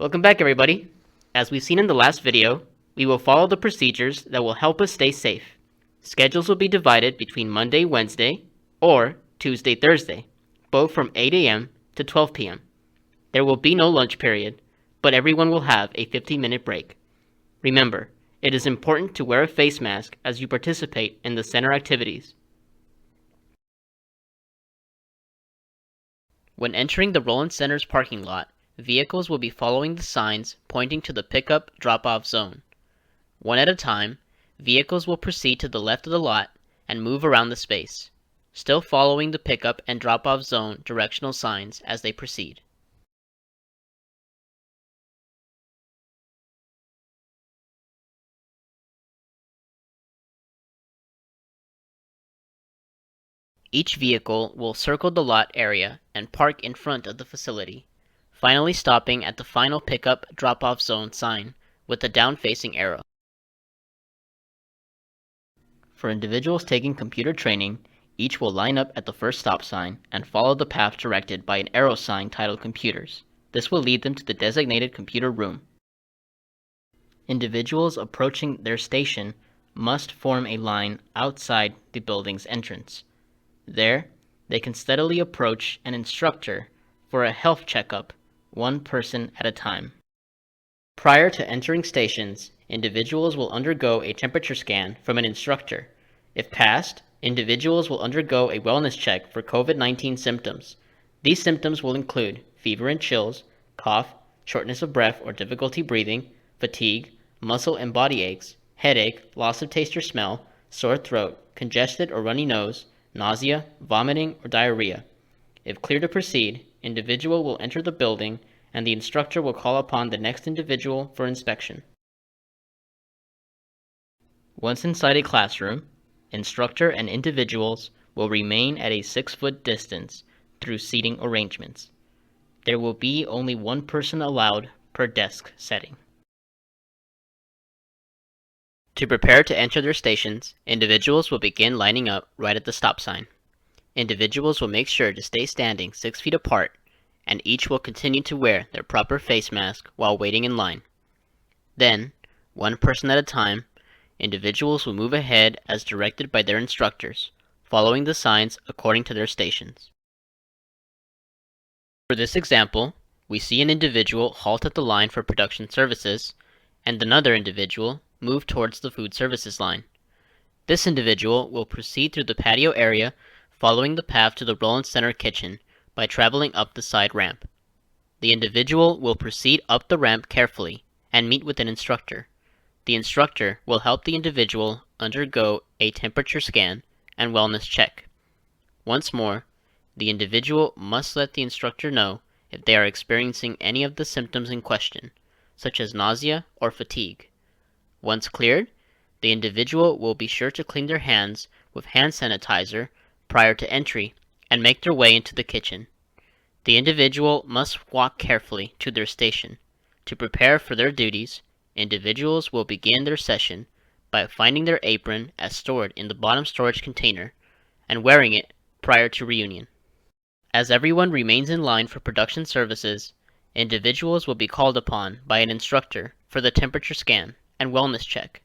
Welcome back, everybody. As we've seen in the last video, we will follow the procedures that will help us stay safe. Schedules will be divided between Monday, Wednesday, or Tuesday, Thursday, both from 8 a.m. to 12 p.m. There will be no lunch period, but everyone will have a 15-minute break. Remember, it is important to wear a face mask as you participate in the center activities. When entering the Roland Center's parking lot, vehicles will be following the signs pointing to the pickup drop-off zone. One at a time, vehicles will proceed to the left of the lot and move around the space, still following the pickup and drop-off zone directional signs as they proceed. Each vehicle will circle the lot area and park in front of the facility, finally stopping at the final pickup drop-off zone sign with the down-facing arrow. For individuals taking computer training, each will line up at the first stop sign and follow the path directed by an arrow sign titled Computers. This will lead them to the designated computer room. Individuals approaching their station must form a line outside the building's entrance. There, they can steadily approach an instructor for a health checkup, one person at a time. Prior to entering stations, individuals will undergo a temperature scan from an instructor. If passed, individuals will undergo a wellness check for COVID-19 symptoms. These symptoms will include fever and chills, cough, shortness of breath or difficulty breathing, fatigue, muscle and body aches, headache, loss of taste or smell, sore throat, congested or runny nose, nausea, vomiting, or diarrhea. If clear to proceed, individual will enter the building and the instructor will call upon the next individual for inspection. Once inside a classroom, instructor and individuals will remain at a 6-foot distance through seating arrangements. There will be only one person allowed per desk setting. To prepare to enter their stations, individuals will begin lining up right at the stop sign. Individuals will make sure to stay standing 6 feet apart, and each will continue to wear their proper face mask while waiting in line. Then, one person at a time, individuals will move ahead as directed by their instructors, following the signs according to their stations. For this example, we see an individual halt at the line for production services, and another individual move towards the food services line. This individual will proceed through the patio area, following the path to the Roland Center kitchen by traveling up the side ramp. The individual will proceed up the ramp carefully and meet with an instructor. The instructor will help the individual undergo a temperature scan and wellness check. Once more, the individual must let the instructor know if they are experiencing any of the symptoms in question, such as nausea or fatigue. Once cleared, the individual will be sure to clean their hands with hand sanitizer prior to entry and make their way into the kitchen. The individual must walk carefully to their station. To prepare for their duties, individuals will begin their session by finding their apron as stored in the bottom storage container and wearing it prior to reunion. As everyone remains in line for production services, individuals will be called upon by an instructor for the temperature scan and wellness check.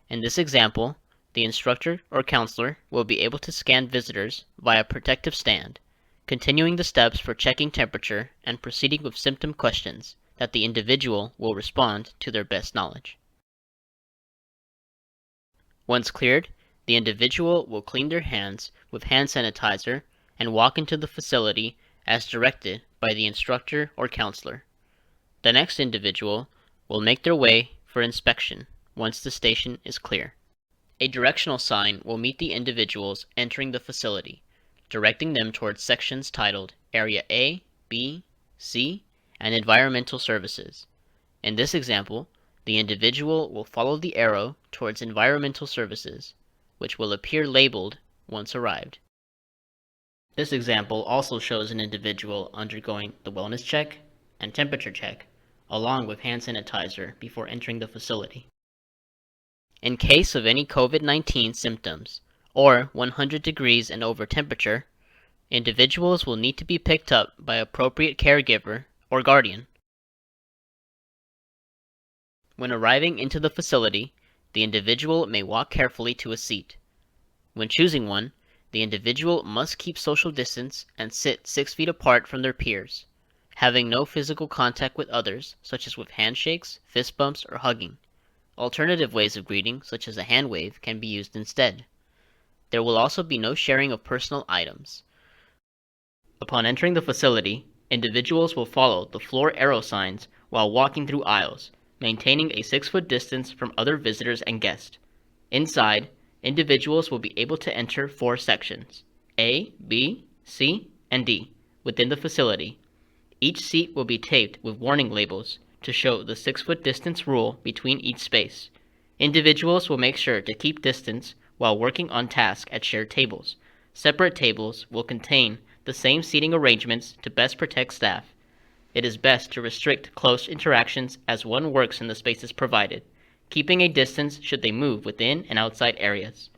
In this example, the instructor or counselor will be able to scan visitors via protective stand, continuing the steps for checking temperature and proceeding with symptom questions that the individual will respond to their best knowledge. Once cleared, the individual will clean their hands with hand sanitizer and walk into the facility as directed by the instructor or counselor. The next individual will make their way for inspection once the station is clear. A directional sign will meet the individuals entering the facility, directing them towards sections titled Area A, B, C, and Environmental Services. In this example, the individual will follow the arrow towards Environmental Services, which will appear labeled once arrived. This example also shows an individual undergoing the wellness check and temperature check, along with hand sanitizer before entering the facility. In case of any COVID-19 symptoms, or 100 degrees and over temperature, individuals will need to be picked up by appropriate caregiver or guardian. When arriving into the facility, the individual may walk carefully to a seat. When choosing one, the individual must keep social distance and sit 6 feet apart from their peers, having no physical contact with others, such as with handshakes, fist bumps, or hugging. Alternative ways of greeting, such as a hand wave, can be used instead. There will also be no sharing of personal items. Upon entering the facility, individuals will follow the floor arrow signs while walking through aisles, maintaining a 6-foot distance from other visitors and guests. Inside, individuals will be able to enter 4 sections, A, B, C, and D, within the facility. Each seat will be taped with warning labels to show the 6-foot distance rule between each space. Individuals will make sure to keep distance while working on tasks at shared tables. Separate tables will contain the same seating arrangements to best protect staff. It is best to restrict close interactions as one works in the spaces provided, keeping a distance should they move within and outside areas.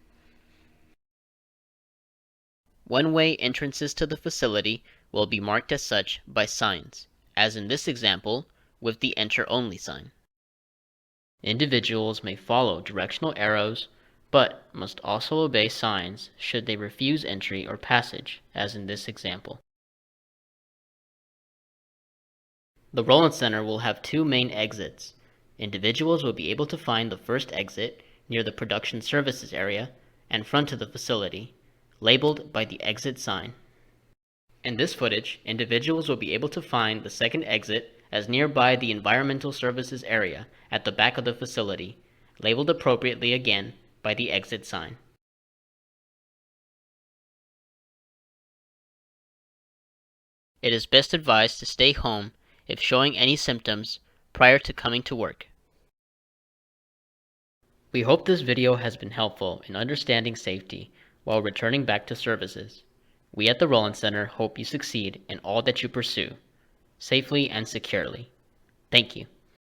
One-way entrances to the facility will be marked as such by signs, as in this example with the Enter Only sign. Individuals may follow directional arrows, but must also obey signs should they refuse entry or passage, as in this example. The Roland Center will have 2 main exits. Individuals will be able to find the first exit near the Production Services area and front of the facility, labeled by the exit sign. In this footage, individuals will be able to find the second exit as nearby the Environmental Services area at the back of the facility, labeled appropriately again by the exit sign. It is best advised to stay home if showing any symptoms prior to coming to work. We hope this video has been helpful in understanding safety while returning back to services. We at the Roland Center hope you succeed in all that you pursue, safely and securely. Thank you.